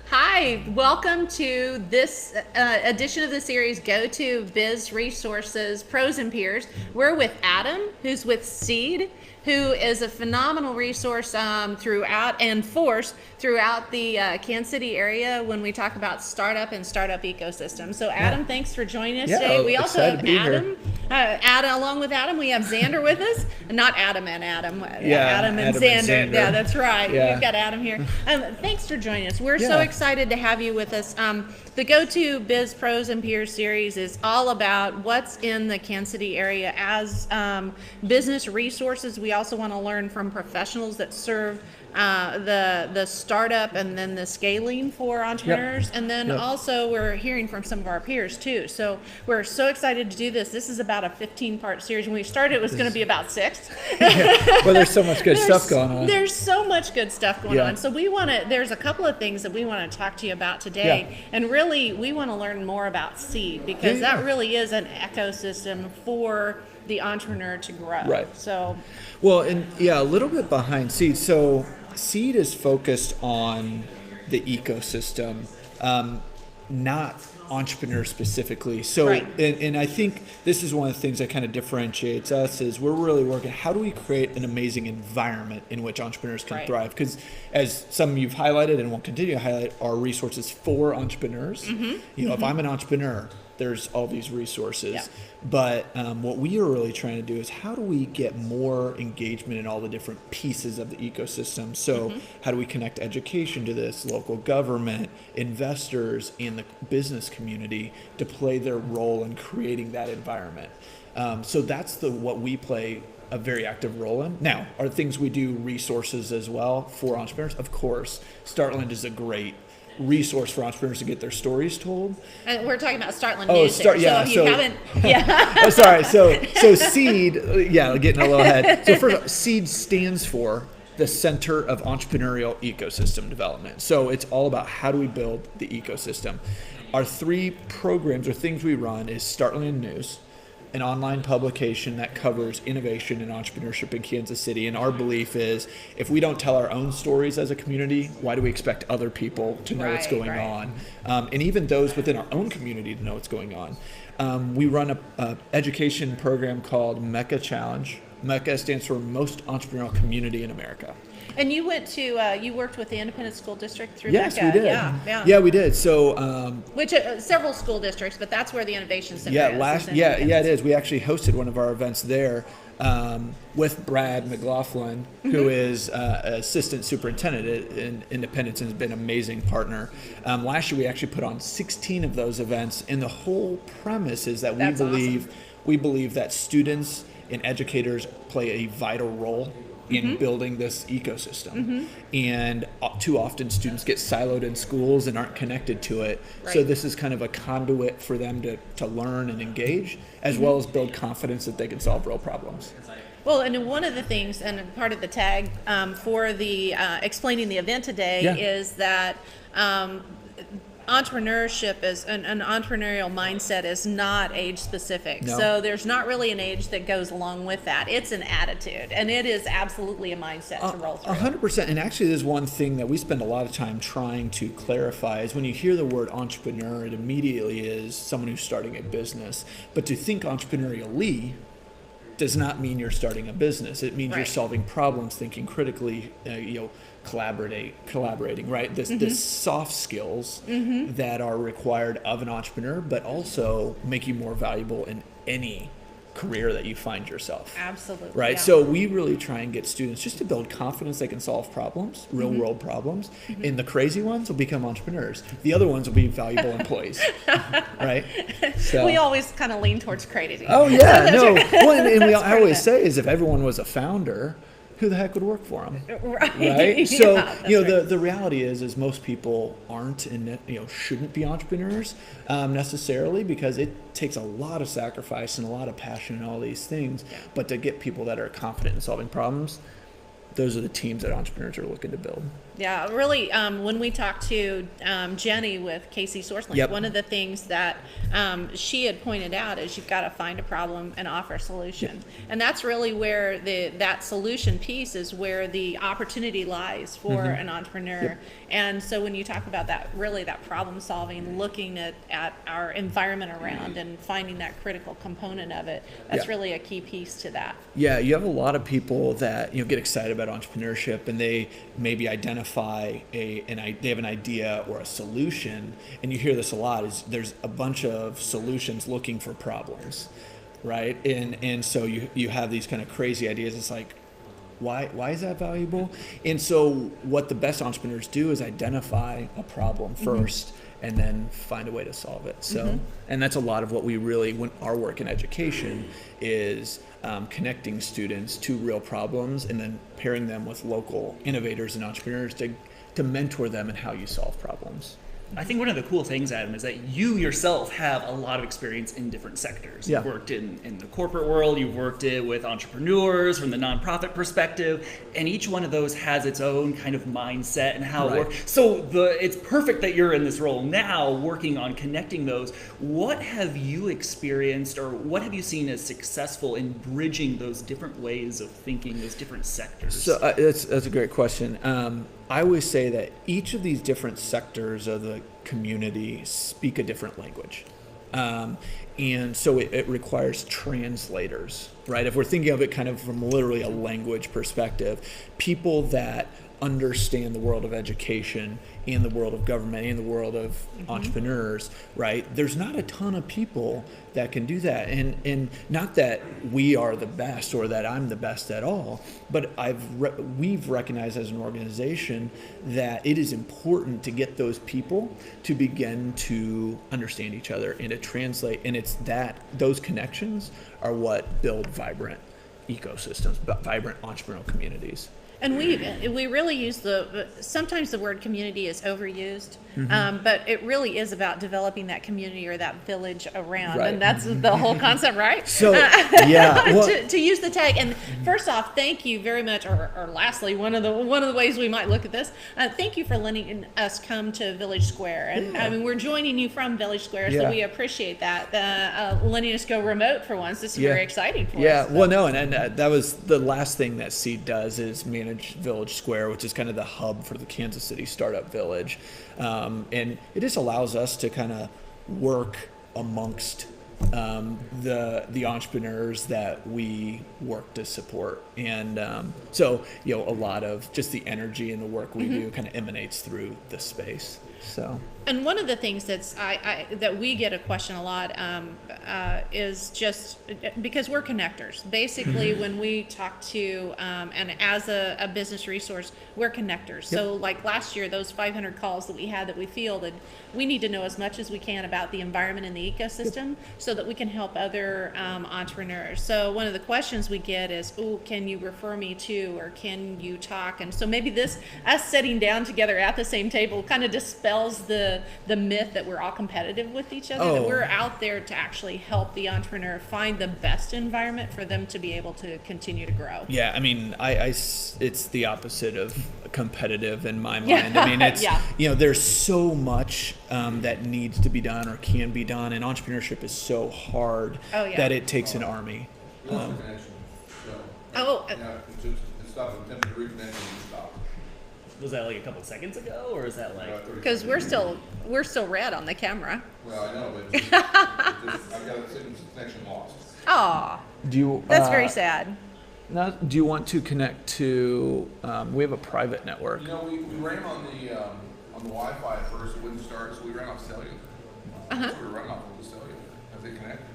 Hi, welcome to this edition of the series GoTo Biz Resources Pros and Peers. We're with Adam, who's with CEED, who is a phenomenal resource throughout the Kansas City area when we talk about startup and startup ecosystem. So Adam, thanks for joining us today. We also have Adam. Along with Adam, we have Xander with us. Not Adam and Adam. Adam and Xander. Yeah, that's right. Yeah. We've got Adam here. Thanks for joining us. We're so excited to have you with us. The GoTo Biz Pros and Peers series is all about what's in the Kansas City area as business resources. We also want to learn from professionals that serve the startup and then the scaling for entrepreneurs. And then also we're hearing from some of our peers too. So we're so excited to do this. This is about a 15-part series. When we started, it was going to be about 6. Well, there's so much good stuff going on. There's so much good stuff going on. So there's a couple of things that we want to talk to you about today. And really, we want to learn more about CEED because that really is an ecosystem for the entrepreneur to grow. Right. So, well, and a little bit behind CEED. So CEED is focused on the ecosystem, not entrepreneurs specifically. So, and I think this is one of the things that kind of differentiates us is we're really working, how do we create an amazing environment in which entrepreneurs can thrive? Because as some of you've highlighted and will continue to highlight, are resources for entrepreneurs. If I'm an entrepreneur, there's all these resources. But what we are really trying to do is how do we get more engagement in all the different pieces of the ecosystem? So how do we connect education to this, local government, investors, and the business community to play their role in creating that environment? So that's what we play a very active role in. Now, are things we do resources as well for entrepreneurs? Of course. Startland is a great resource for entrepreneurs to get their stories told. And we're talking about Startland News. So CEED, getting a little ahead. So first, CEED stands for the Center of Entrepreneurial Ecosystem Development. So it's all about how do we build the ecosystem. Our 3 programs or things we run is Startland News, an online publication that covers innovation and entrepreneurship in Kansas City. And our belief is if we don't tell our own stories as a community, why do we expect other people to know what's going on? And even those within our own community to know what's going on. We run a education program called MECA Challenge. MECA stands for Most Entrepreneurial Community in America. And you went to, you worked with the Independent School District through Yes, MECA. we did. Yeah, we did. So, which several school districts, but that's where the Innovation Center is. It is. We actually hosted one of our events there with Brad McLaughlin, who is assistant superintendent in Independence and has been an amazing partner. Last year, we actually put on 16 of those events, and the whole premise is that we believe that students and educators play a vital role in building this ecosystem. And too often students get siloed in schools and aren't connected to it. So this is kind of a conduit for them to learn and engage, as well as build confidence that they can solve real problems. Well, and one of the things, and part of the tag for the explaining the event today is that entrepreneurship is an entrepreneurial mindset is not age specific. So there's not really an age that goes along with that. It's an attitude, and it is absolutely a mindset to roll through. 100%. And actually, there's one thing that we spend a lot of time trying to clarify is when you hear the word entrepreneur, it immediately is someone who's starting a business. But to think entrepreneurially does not mean you're starting a business. It means you're solving problems, thinking critically, collaborating, right? This soft skills that are required of an entrepreneur, but also make you more valuable in any career that you find yourself. Absolutely. Right? So we really try and get students just to build confidence they can solve problems, real world problems. And the crazy ones will become entrepreneurs. The other ones will be valuable employees. Right? So we always kind of lean towards crazy. Oh yeah, no. Well, and I always say is if everyone was a founder, who the heck would work for them? Right? So, the reality is most people aren't and, shouldn't be entrepreneurs necessarily because it takes a lot of sacrifice and a lot of passion and all these things. But to get people that are confident in solving problems, those are the teams that entrepreneurs are looking to build. Yeah, really, when we talked to Jenny with KC SourceLink, Yep. one of the things that she had pointed out is you've got to find a problem and offer a solution. Yep. And that's really where that solution piece is where the opportunity lies for an entrepreneur. Yep. And so when you talk about that, really that problem solving, looking at our environment around and finding that critical component of it, that's really a key piece to that. Yeah, you have a lot of people that get excited about entrepreneurship, and they maybe identify they have an idea or a solution, and you hear this a lot. Is there's a bunch of solutions looking for problems, right? And so you have these kind of crazy ideas. It's like, why is that valuable? And so what the best entrepreneurs do is identify a problem first, and then find a way to solve it. So, and that's a lot of what we really, when our work in education is connecting students to real problems and then pairing them with local innovators and entrepreneurs to mentor them in how you solve problems. I think one of the cool things, Adam, is that you yourself have a lot of experience in different sectors. Yeah. You've worked in the corporate world, you've worked with entrepreneurs from the nonprofit perspective, and each one of those has its own kind of mindset and how it works. So it's perfect that you're in this role now working on connecting those. What have you experienced or what have you seen as successful in bridging those different ways of thinking, those different sectors? So that's a great question. I always say that each of these different sectors of the community speak a different language. And so it requires translators, right? If we're thinking of it kind of from literally a language perspective, people that understand the world of education and the world of government and the world of entrepreneurs, right? There's not a ton of people that can do that. And not that we are the best or that I'm the best at all, but we've recognized as an organization that it is important to get those people to begin to understand each other and to translate. And it's those connections are what build vibrant ecosystems, vibrant entrepreneurial communities. And we really use sometimes the word community is overused, but it really is about developing that community or that village around, Right. and that's the whole concept, right? So, yeah. Well, to use the tag. And first off, thank you very much. Or lastly, one of the ways we might look at this, thank you for letting us come to Village Square. And I mean, we're joining you from Village Square, so we appreciate that. Letting us go remote for once. This is very exciting for us. Yeah, well, no, and that was the last thing that CEED does is manage Village Square, which is kind of the hub for the Kansas City Startup Village. And it just allows us to kind of work amongst the entrepreneurs that we work to support. And so, a lot of just the energy and the work we do kind of emanates through this space. So. And one of the things that we get a question a lot is just because we're connectors. Basically, when we talk to and as a business resource, we're connectors. So, like last year, those 500 calls that we had that we fielded, we need to know as much as we can about the environment and the ecosystem so that we can help other entrepreneurs. So, one of the questions we get is, can you refer me to, or can you talk? And so maybe us sitting down together at the same table kind of dispels the myth that we're all competitive with each other, that we're out there to actually help the entrepreneur find the best environment for them to be able to continue to grow. Yeah, I mean, it's the opposite of competitive in my mind. I mean, it's, there's so much that needs to be done or can be done, and entrepreneurship is so hard that it takes an army. Was that like a couple seconds ago, or is that like? Because we're still red on the camera. Well, I know, but I've got a connection lost. Aw, that's very sad. Now, do you want to connect to? We have a private network. We ran on the Wi-Fi at first. It wouldn't start, so we ran off cellular. So we were running off of the cellular. Have they connected?